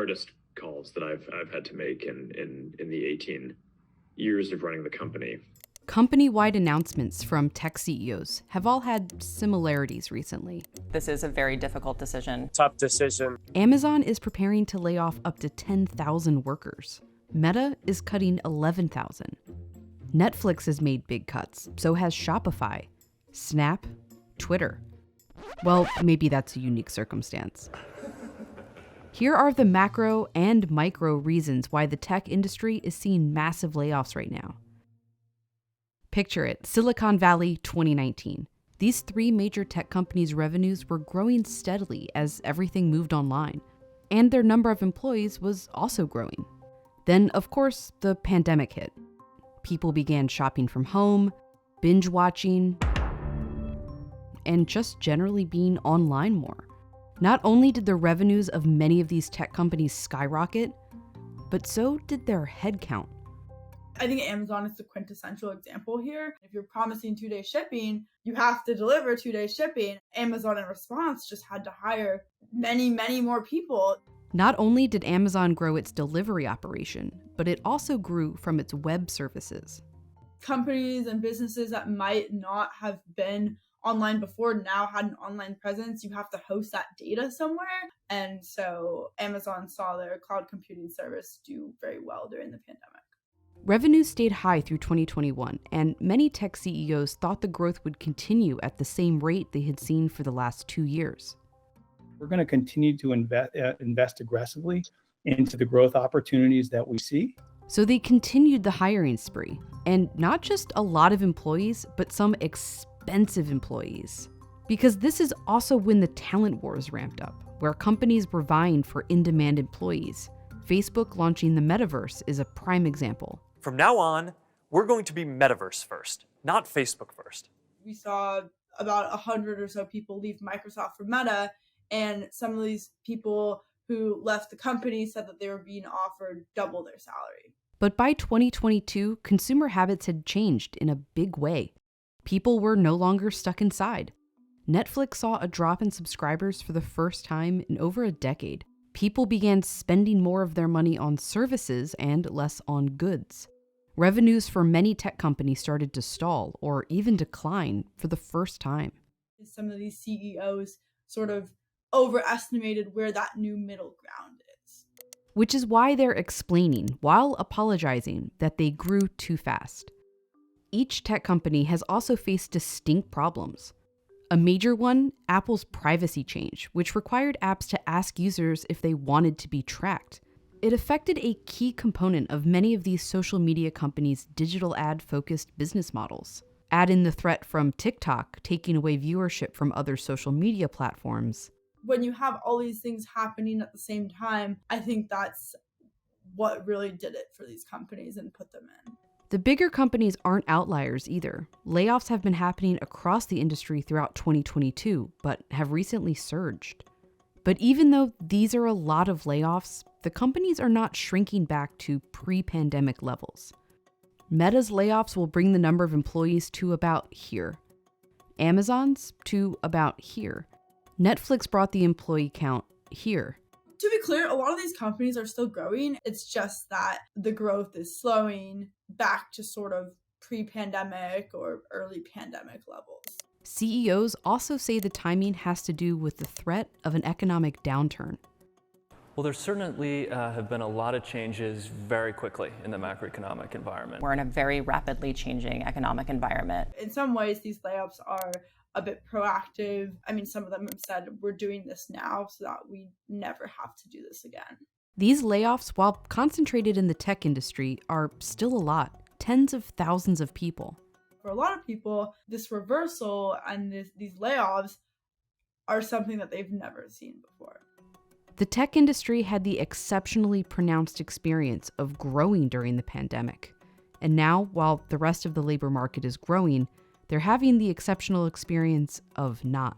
hardest calls that I've had to make in the 18 years of running the company. Company-wide announcements from tech CEOs have all had similarities recently. This is a very difficult decision. Tough decision. Amazon is preparing to lay off up to 10,000 workers. Meta is cutting 11,000. Netflix has made big cuts, so has Shopify, Snap, Twitter. Well, maybe that's a unique circumstance. Here are the macro and micro reasons why the tech industry is seeing massive layoffs right now. Picture it, Silicon Valley 2019. These three major tech companies' revenues were growing steadily as everything moved online, and their number of employees was also growing. Then, of course, the pandemic hit. People began shopping from home, binge watching, and just generally being online more. Not only did the revenues of many of these tech companies skyrocket, but so did their headcount. I think Amazon is the quintessential example here. If you're promising 2-day shipping, you have to deliver 2-day shipping. Amazon, in response, just had to hire many, many more people. Not only did Amazon grow its delivery operation, but it also grew from its web services. Companies and businesses that might not have been online before now had an online presence. You have to host that data somewhere. And so Amazon saw their cloud computing service do very well during the pandemic. Revenues stayed high through 2021, and many tech CEOs thought the growth would continue at the same rate they had seen for the last 2 years. We're going to continue to invest aggressively into the growth opportunities that we see. So they continued the hiring spree, and not just a lot of employees, but some expensive employees. Because this is also when the talent wars ramped up, where companies were vying for in-demand employees. Facebook launching the metaverse is a prime example. From now on, we're going to be metaverse first, not Facebook first. We saw about 100 or so people leave Microsoft for Meta, and some of these people who left the company said that they were being offered double their salary. But by 2022, consumer habits had changed in a big way. People were no longer stuck inside. Netflix saw a drop in subscribers for the first time in over a decade. People began spending more of their money on services and less on goods. Revenues for many tech companies started to stall or even decline for the first time. Some of these CEOs sort of overestimated where that new middle ground is. Which is why they're explaining, while apologizing, that they grew too fast. Each tech company has also faced distinct problems. A major one, Apple's privacy change, which required apps to ask users if they wanted to be tracked. It affected a key component of many of these social media companies' digital ad-focused business models. Add in the threat from TikTok taking away viewership from other social media platforms. When you have all these things happening at the same time, I think that's what really did it for these companies and put them in. The bigger companies aren't outliers either. Layoffs have been happening across the industry throughout 2022, but have recently surged. But even though these are a lot of layoffs, the companies are not shrinking back to pre-pandemic levels. Meta's layoffs will bring the number of employees to about here. Amazon's to about here. Netflix brought the employee count here. To be clear, a lot of these companies are still growing. It's just that the growth is slowing back to sort of pre-pandemic or early pandemic levels. CEOs also say the timing has to do with the threat of an economic downturn. Well, there certainly have been a lot of changes very quickly in the macroeconomic environment. We're in a very rapidly changing economic environment. In some ways, these layoffs are a bit proactive. I mean, some of them have said, we're doing this now so that we never have to do this again. These layoffs, while concentrated in the tech industry, are still a lot. Tens of thousands of people. For a lot of people, this reversal and these layoffs are something that they've never seen before. The tech industry had the exceptionally pronounced experience of growing during the pandemic. And now, while the rest of the labor market is growing, they're having the exceptional experience of not.